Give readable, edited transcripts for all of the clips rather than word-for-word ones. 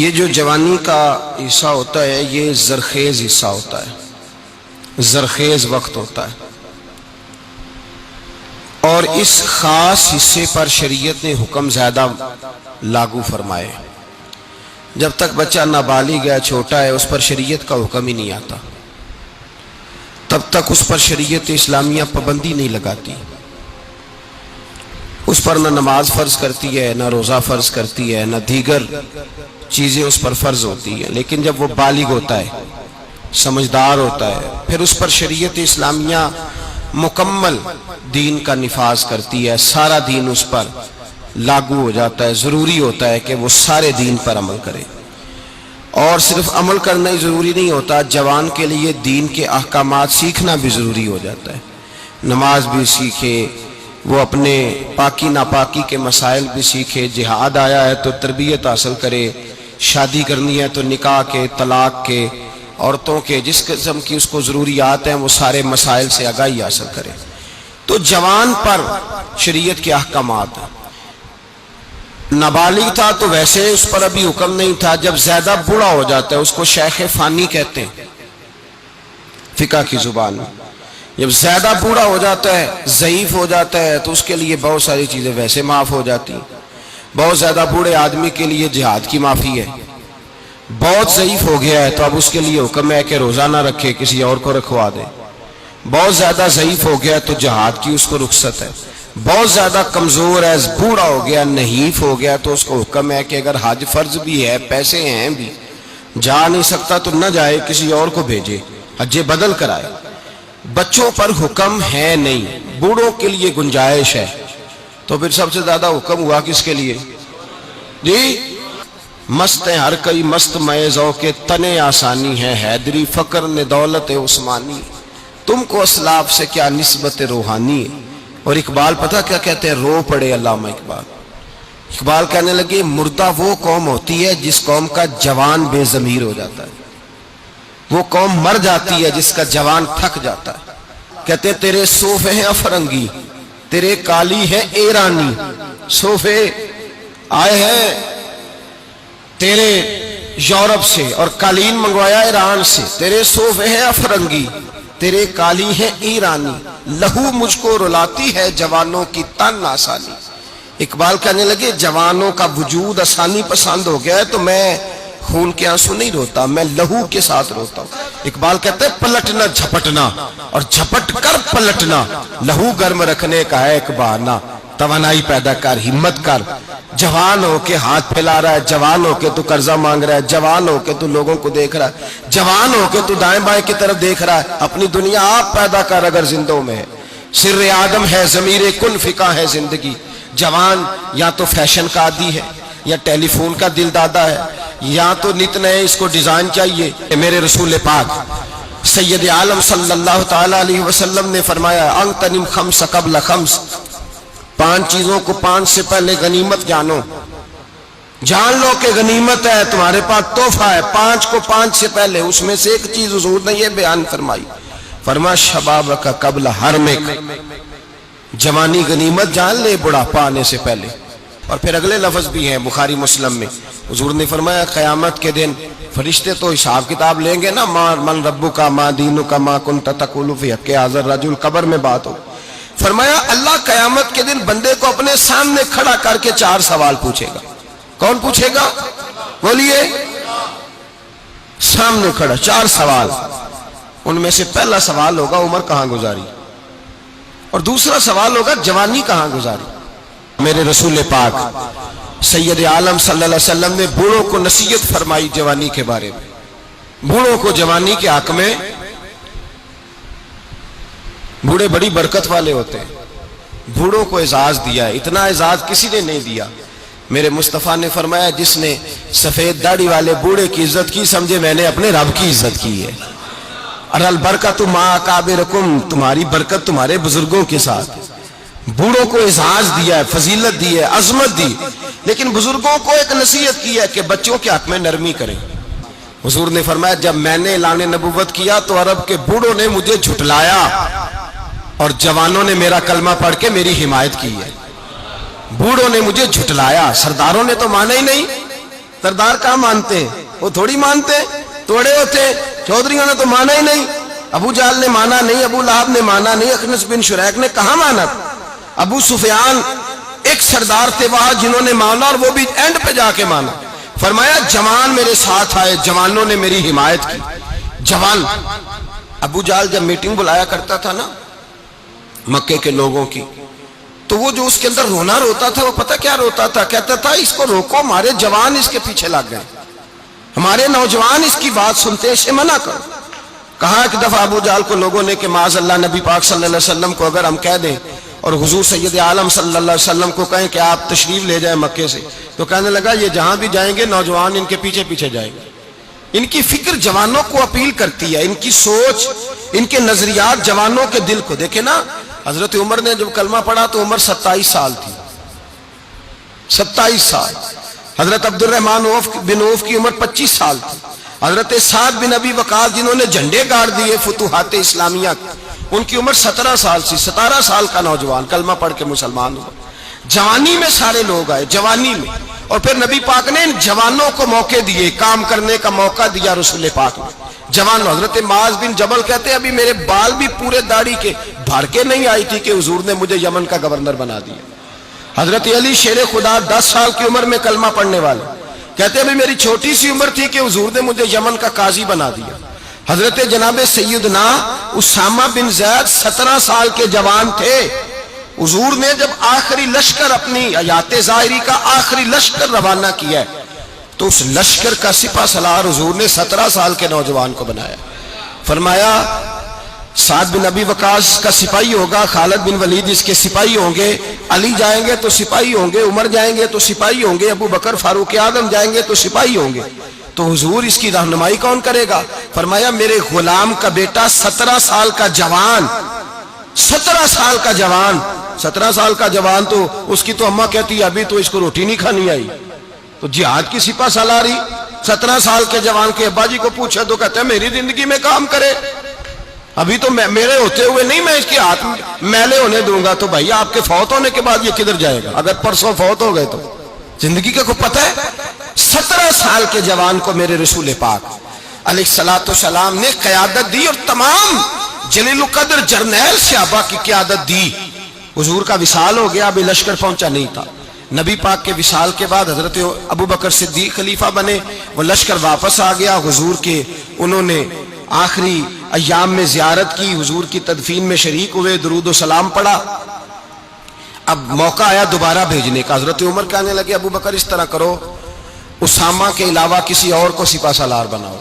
یہ جو جوانی کا حصہ ہوتا ہے یہ زرخیز حصہ ہوتا ہے، زرخیز وقت ہوتا ہے، اور اس خاص حصے پر شریعت نے حکم زیادہ لاگو فرمائے۔ جب تک بچہ نابالغ ہے، چھوٹا ہے، اس پر شریعت کا حکم ہی نہیں آتا، تب تک اس پر شریعت اسلامیہ پابندی نہیں لگاتی، اس پر نہ نماز فرض کرتی ہے، نہ روزہ فرض کرتی ہے، نہ دیگر چیزیں اس پر فرض ہوتی ہیں۔ لیکن جب وہ بالغ ہوتا ہے، سمجھدار ہوتا ہے، پھر اس پر شریعت اسلامیہ مکمل دین کا نفاذ کرتی ہے، سارا دین اس پر لاگو ہو جاتا ہے۔ ضروری ہوتا ہے کہ وہ سارے دین پر عمل کرے، اور صرف عمل کرنا ہی ضروری نہیں ہوتا، جوان کے لیے دین کے احکامات سیکھنا بھی ضروری ہو جاتا ہے۔ نماز بھی سیکھے، وہ اپنے پاکی ناپاکی کے مسائل بھی سیکھے، جہاد آیا ہے تو تربیت حاصل کرے، شادی کرنی ہے تو نکاح کے، طلاق کے، عورتوں کے جس قسم کی اس کو ضروریات ہیں وہ سارے مسائل سے آگاہی حاصل کرے۔ تو جوان پر شریعت کے احکامات ہیں۔ نابالغ تھا تو ویسے اس پر ابھی حکم نہیں تھا، جب زیادہ بوڑھا ہو جاتا ہے اس کو شیخ فانی کہتے ہیں فقہ کی زبان میں۔ جب زیادہ بوڑھا ہو جاتا ہے، ضعیف ہو جاتا ہے، تو اس کے لیے بہت ساری چیزیں ویسے معاف ہو جاتی ہیں۔ بہت زیادہ بوڑھے آدمی کے لیے جہاد کی معافی ہے۔ بہت ضعیف ہو گیا ہے تو اب اس کے لیے حکم ہے کہ روزہ نہ رکھے، کسی اور کو رکھوا دے۔ بہت زیادہ ضعیف ہو گیا تو جہاد کی اس کو رخصت ہے۔ بہت زیادہ کمزور ہے، بوڑھا ہو گیا، نحیف ہو گیا، تو اس کو حکم ہے کہ اگر حج فرض بھی ہے، پیسے ہیں بھی، جا نہیں سکتا تو نہ جائے، کسی اور کو بھیجے، حج بدل کرائے۔ بچوں پر حکم ہے نہیں، بوڑھوں کے لیے گنجائش ہے، تو پھر سب سے زیادہ حکم ہوا کس کے لیے؟ جی مست ہیں ہر کئی مست مئے ذوق تنے آسانی ہے، حیدری فقر نے دولت عثمانی، تم کو اسلاف سے کیا نسبت روحانی ہے۔ اور اقبال پتہ کیا کہتے ہیں؟ رو پڑے علامہ اقبال کہنے لگے مردہ وہ قوم ہوتی ہے جس قوم کا جوان بے ضمیر ہو جاتا ہے، وہ قوم مر جاتی ہے جس کا جوان تھک جاتا ہے۔ کہتے ہیں تیرے صوفے ہیں افرنگی، تیرے کالی ہے ایرانی، صوفے آئے ہیں تیرے یورپ سے اور قالین منگوایا ایران سے، تیرے صوفے ہیں افرنگی، تیرے کالی ہے ایرانی، لہو مجھ کو رلاتی ہے جوانوں کی تن آسانی۔ اقبال کہنے لگے جوانوں کا وجود آسانی پسند ہو گیا ہے تو میں خون کے آنسو نہیں روتا، میں لہو کے ساتھ روتا ہوں۔ اقبال کہتے ہیں پلٹنا جھپٹنا اور جھپٹ کر پلٹنا، لہو گرم رکھنے کا ہے ایک بہانہ، توانائی پیدا کر، ہمت کر۔ جوان ہو کے ہاتھ پھیلا رہا ہے، جوان ہو کے تو قرضہ مانگ رہا ہے، جوان ہو کے تو لوگوں کو دیکھ رہا ہے، جوان ہو کے تو دائیں بائیں کی طرف دیکھ رہا ہے۔ اپنی دنیا آپ پیدا کر اگر زندوں میں ہے، سر آدم ہے ضمیر کن فقہ ہے زندگی۔ جوان یا تو فیشن کا عادی ہے، یا ٹیلی فون کا دل دادا ہے، یا تو نت نئے اس کو ڈیزائن چاہیے۔ میرے رسول پاک سید عالم صلی اللہ تعالی علیہ وسلم نے فرمایا اغتنم خمس قبل خمس، 5 چیزوں کو 5 سے پہلے غنیمت جانو، جان لو کہ غنیمت ہے، تمہارے پاس تحفہ ہے، 5 کو 5 سے پہلے۔ اس میں سے ایک چیز حضور نے یہ بیان فرمائی، فرمایا شبابک قبل حرمک، جوانی غنیمت جان لے بڑھاپا آنے سے پہلے۔ اور پھر اگلے لفظ بھی ہیں بخاری مسلم میں، حضور نے فرمایا قیامت کے دن فرشتے تو حساب کتاب لیں گے نا، من ربک ما دینک ما کنت تقول فی حق ھذا الرجل، قبر میں بات ہو۔ فرمایا اللہ قیامت کے دن بندے کو اپنے سامنے کھڑا کر کے 4 سوال پوچھے گا۔ کون پوچھے گا؟ بولیے، سامنے کھڑا 4 سوال۔ ان میں سے پہلا سوال ہوگا عمر کہاں گزاری، اور دوسرا سوال ہوگا جوانی کہاں گزاری۔ میرے رسول پاک سید عالم صلی اللہ علیہ وسلم نے بوڑھوں کو نصیحت فرمائی جوانی کے بارے میں، بوڑھوں کو جوانی کے حق میں۔ بوڑھے بڑی برکت والے ہوتے ہیں، بوڑھوں کو اعزاز دیا ہے، اتنا اعزاز کسی نے نہیں دیا۔ میرے مصطفیٰ نے فرمایا جس نے سفید داڑھی والے بوڑھے کی عزت کی، سمجھے میں نے اپنے رب کی عزت کی ہے۔ اور البرکۃ مع اکابرکم، تمہاری برکت تمہارے بزرگوں کے ساتھ۔ بوڑھوں کو اعزاز دیا ہے، فضیلت دی ہے، عظمت دی، لیکن بزرگوں کو ایک نصیحت کی ہے کہ بچوں کے حق میں نرمی کریں۔ حضور نے فرمایا جب میں نے اعلان نبوت کیا تو عرب کے بوڑھوں نے مجھے جھٹلایا اور جوانوں نے میرا کلمہ پڑھ کے میری حمایت کی ہے۔ بوڑھوں نے مجھے جھٹلایا، سرداروں نے تو مانا ہی نہیں، سردار کہاں مانتے ہیں؟ وہ تھوڑی مانتے، توڑے ہوتے۔ چودھریوں نے تو مانا ہی نہیں، ابو جہل نے مانا نہیں، ابو لہب نے مانا نہیں، اخنس بن شریک نے کہاں مانا؟ ابو سفیان ایک سردار تھے وہاں جنہوں نے مانا، اور وہ بھی اینڈ پہ جا کے مانا۔ فرمایا جوان میرے ساتھ آئے، جوانوں نے میری حمایت کی۔ جوان ابو جہل جب میٹنگ بلایا کرتا تھا نا مکے کے لوگوں کی، تو وہ جو اس کے اندر رونا روتا تھا، وہ پتہ کیا روتا تھا؟ کہتا تھا اس کو روکو، ہمارے جوان اس کے پیچھے لگ گئے، ہمارے نوجوان اس کی بات سنتے، اسے منع کرو۔ کہا ایک دفعہ ابو جہل کو لوگوں نے کہ معاذ اللہ نبی پاک صلی اللہ علیہ وسلم کو اگر ہم کہہ دیں اور حضور سید عالم صلی اللہ علیہ وسلم کو کہیں کہ آپ تشریف لے جائیں مکے سے، تو کہنے لگا یہ جہاں بھی جائیں گے نوجوان ان کے پیچھے پیچھے جائیں گے۔ ان کی فکر جوانوں کو اپیل کرتی ہے، ان کی سوچ، ان کے نظریات جوانوں کے دل کو۔ دیکھیں نا حضرت عمر نے جب کلمہ پڑھا تو عمر 27 سال تھی، 27 سال۔ حضرت عبد الرحمن بن عوف کی عمر 25 سال تھی۔ حضرت سعد بن ابی وقاص جنہوں نے جھنڈے گاڑ دیے فتوحات اسلامیہ، ان کی عمر 17 سال سی، 17 سال کا نوجوان کلمہ پڑھ کے مسلمان ہوا۔ جوانی میں سارے لوگ آئے، جوانی میں، اور پھر نبی پاک نے ان جوانوں کو موقع دیے، کام کرنے کا موقع دیا رسول پاک نے۔ جوان حضرت معاذ بن جبل کہتے ہیں ابھی میرے بال بھی پورے داڑھی کے بھر کے نہیں آئی تھی کہ حضور نے مجھے یمن کا گورنر بنا دیا۔ حضرت علی شیر خدا 10 سال کی عمر میں کلمہ پڑھنے والے کہتے ہیں ابھی میری چھوٹی سی عمر تھی کہ حضور نے مجھے یمن کا قاضی بنا دیا۔ حضرت جناب سیدنا اسامہ بن زید 17 سال کے جوان تھے۔ حضور نے جب آخری لشکر اپنی حیات ظاہری کا آخری لشکر روانہ کیا ہے تو اس لشکر کا سپہ سالار حضور نے 17 سال کے نوجوان کو بنایا۔ فرمایا سعد بن ابی وقاص کا سپاہی ہوگا، خالد بن ولید اس کے سپاہی ہوں گے، علی جائیں گے تو سپاہی ہوں گے، عمر جائیں گے تو سپاہی ہوں گے، ابو بکر فاروق اعظم جائیں گے تو سپاہی ہوں گے، تو حضور اس کی رہنمائی کون کرے گا؟ فرمایا میرے غلام کا بیٹا 17 سال کا جوان، 17 سال کا جوان، 17 سال کا جوان، تو اس کی تو اماں کہتی ہے ابھی تو اس کو روٹی نہیں کھانی آئی، تو جہاد کی سپہ سالاری 17 سال کے جوان کے ابا جی کو پوچھا تو کہتے ہیں میری زندگی میں کام کرے، ابھی تو میرے ہوتے ہوئے نہیں میں اس کے ہاتھ میلے ہونے دوں گا۔ تو بھائی آپ کے فوت ہونے کے بعد یہ کدھر جائے گا؟ اگر پرسوں فوت ہو گئے تو زندگی کا کو پتہ ہے؟ 17 سال کے جوان کو میرے رسول پاک علیہ الصلوۃ والسلام نے قیادت دی اور تمام جلیل القدر جرنیل صحابہ کی قیادت دی۔ حضور کا وصال ہو گیا، ابھی لشکر پہنچا نہیں تھا۔ نبی پاک کے وصال کے بعد حضرت ابو بکر صدیق خلیفہ بنے، وہ لشکر واپس آ گیا حضور کے، انہوں نے آخری ایام میں زیارت کی، حضور کی تدفین میں شریک ہوئے، درود و سلام پڑھا۔ اب موقع آیا دوبارہ بھیجنے کا۔ حضرت عمر کہنے لگے ابو بکر اس طرح کرو، اسامہ کے علاوہ کسی اور کو سپہ سالار بناؤ۔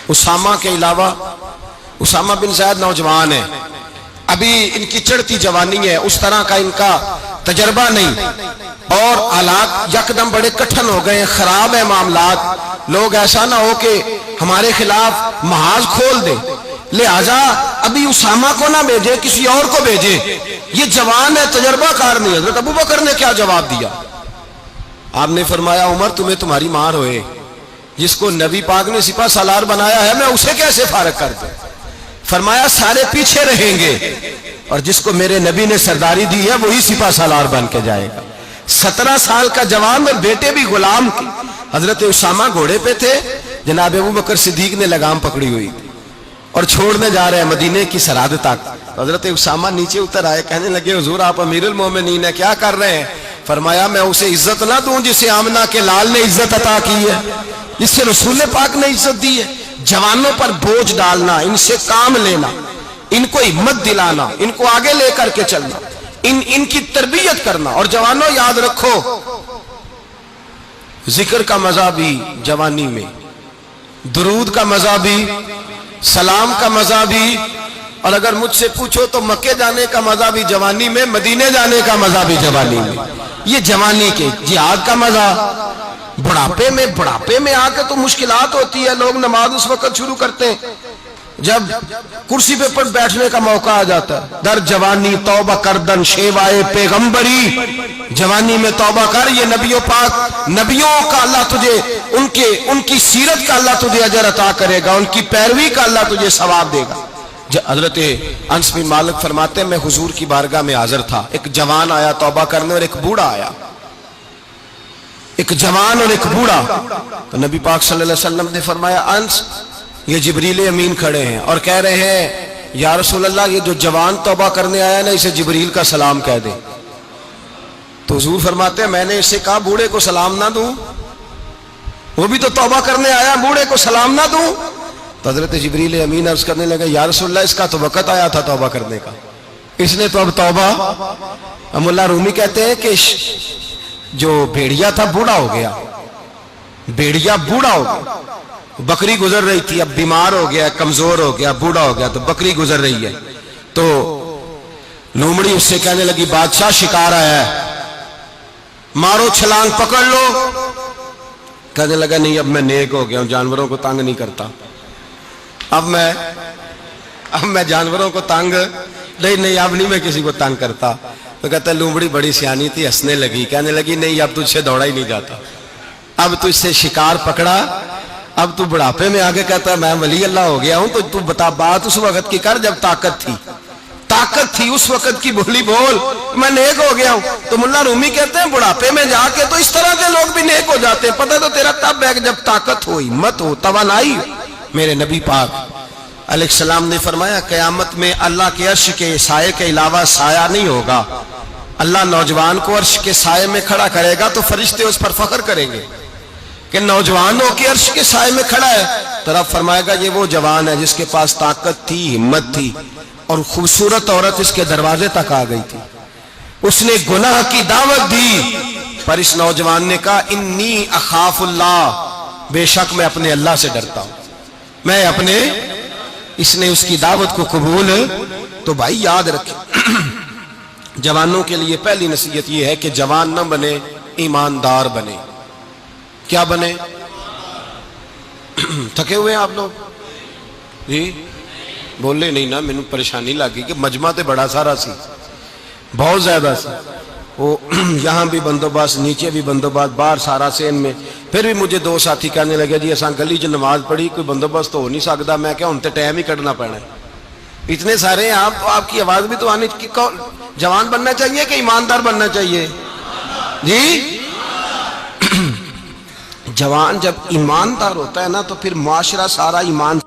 اسامہ کے علاوہ، اسامہ بن زید نوجوان ہے، ابھی ان کی چڑھتی جوانی ہے، اس طرح کا ان کا تجربہ نہیں، اور حالات یکدم بڑے کٹھن ہو گئے، خراب ہے معاملات، لوگ ایسا نہ ہو کہ ہمارے خلاف محاذ کھول دیں، لہذا ابھی اسامہ کو نہ بھیجے، کسی اور کو بھیجے، یہ جوان ہے، تجربہ کار نہیں۔ حضرت ابو بکر نے کیا جواب دیا؟ آپ نے فرمایا عمر تمہیں تمہاری مار ہوئے، جس کو نبی پاک نے سپہ سالار بنایا ہے میں اسے کیسے فارغ کر دوں؟ فرمایا سارے پیچھے رہیں گے، اور جس کو میرے نبی نے سرداری دی ہے وہی سپہ سالار بن کے جائے گا۔ 17 سال کا جوان اور بیٹے بھی غلام کی۔ حضرت اسامہ گھوڑے پہ تھے، جناب ابو بکر صدیق نے لگام پکڑی ہوئی تھی اور چھوڑنے جا رہے ہیں مدینے کی سرحد تک۔ حضرت اسامہ نیچے اتر آئے، کہنے لگے حضور آپ امیر المومنین ہیں، کیا کر رہے ہیں؟ فرمایا میں اسے عزت نہ دوں جسے آمنہ کے لال نے عزت عطا کی ہے، جس سے رسول پاک نے عزت دی ہے؟ جوانوں پر بوجھ ڈالنا، ان سے کام لینا، ان کو ہمت دلانا، ان کو آگے لے کر کے چلنا، ان کی تربیت کرنا۔ اور جوانوں یاد رکھو ذکر کا مزہ بھی جوانی میں، درود کا مزہ بھی، سلام کا مزہ بھی، اور اگر مجھ سے پوچھو تو مکے جانے کا مزہ بھی جوانی میں، مدینے جانے کا مزہ بھی جوانی میں۔ یہ جوانی کے جہاد کا مزہ بڑھاپے میں آ کے تو مشکلات ہوتی ہے، لوگ نماز اس وقت شروع کرتے ہیں جب کرسی پہ پر بیٹھنے کا موقع آ جاتا ہے۔ در جوانی توبہ کردن شیوائے پیغمبری، جوانی میں توبہ کر، یہ نبیوں پاک، نبیوں کا اللہ تجھے ان کی سیرت کا اللہ تجھے اجر عطا کرے گا، ان کی پیروی کا اللہ تجھے ثواب دے گا۔ حضرت انس بن مالک فرماتے ہیں میں حضور کی بارگاہ میں حاضر تھا، ایک جوان آیا توبہ کرنے اور ایک بوڑھا آیا۔ ایک جوان اور ایک بوڑھا. تو نبی پاک صلی اللہ علیہ وسلم نے فرمایا انس یہ جبریل امین کھڑے ہیں اور کہہ رہے ہیں یا رسول اللہ یہ جو جوان توبہ کرنے آیا نا اسے جبریل کا سلام کہہ دے. تو حضور فرماتے ہیں میں نے اسے کہا بوڑھے کو سلام نہ دوں, وہ بھی تو توبہ کرنے آیا, بوڑھے کو سلام نہ دوں؟ تو حضرت جبریل امین عرض کرنے لگے یا رسول اللہ اس کا تو وقت آیا تھا توبہ کرنے کا, اس نے تو اب توبہ. مولا رومی کہتے ہیں کہ جو بھیڑیا تھا بوڑھا ہو گیا, بھیڑیا بوڑھا ہو گیا, بکری گزر رہی تھی, اب بیمار ہو گیا, کمزور ہو گیا, بوڑھا ہو گیا, تو بکری گزر رہی ہے. تو لومڑی اس سے کہنے لگی بادشاہ شکار آیا ہے, مارو چھلانگ پکڑ لو. کہنے لگا نہیں اب میں نیک ہو گیا ہوں, جانوروں کو تنگ نہیں کرتا, اب میں جانوروں کو تنگ نہیں, اب نہیں میں کسی کو تنگ کرتا. تو کہتا ہے لومڑی بڑی سیانی تھی, ہنسنے لگی, کہنے لگی نہیں اب تجھ سے دوڑا ہی نہیں جاتا, اب تجھ سے شکار پکڑا, اب تو بڑھاپے میں آگے کہتا ہے میں ولی اللہ ہو گیا ہوں. تو بتا بات اس وقت کی کر جب طاقت تھی اس وقت کی بولی بول, میں نیک ہو گیا ہوں. تو ملا رومی کہتے ہیں بڑھاپے میں جا کے تو اس طرح کے لوگ بھی نیک ہو جاتے ہیں. پتہ تو تیرا تب ہے جب طاقت ہو, ہمت ہو, توانائی. میرے نبی پاک علیہ السلام نے فرمایا قیامت میں اللہ کے عرش کے سائے کے علاوہ سایہ نہیں ہوگا. اللہ نوجوان کو عرش کے سائے میں کھڑا کرے گا تو فرشتے اس پر فخر کریں گے کہ نوجوان ہو کے عرش کے سائے میں کھڑا ہے. تو رب فرمائے گا یہ وہ جوان ہے جس کے پاس طاقت تھی, ہمت تھی, اور خوبصورت عورت اس کے دروازے تک آ گئی تھی, اس نے گناہ کی دعوت دی, پر اس نوجوان نے کہا انی اخاف اللہ, بے شک میں اپنے اللہ سے ڈرتا ہوں, میں اپنے. اس نے اس کی دعوت کو قبول. تو بھائی یاد رکھیں جوانوں کے لیے پہلی نصیحت یہ ہے کہ جوان نہ بنے, ایماندار بنے. کیا بنے؟ تھکے ہوئے ہیں آپ لوگ جی؟ بولے نہیں نا, مینوں پریشانی لگی کہ مجمع تے بڑا سارا سی, بہت زیادہ سی, وہ یہاں بھی بندوبست, نیچے بھی بندوبست, باہر سارا سین میں. پھر بھی مجھے دو ساتھی کہنے لگے جی اساں گلی چ نماز پڑھی, کوئی بندوبست تو ہو نہیں سکتا. میں کہا ہن تے ٹائم ہی کڈنا پینا ہے, اتنے سارے ہیں آپ, آپ کی آواز بھی تو آنی. جوان بننا چاہیے کہ ایماندار بننا چاہیے جی؟ جوان جب ایماندار ہوتا ہے نا تو پھر معاشرہ سارا ایمان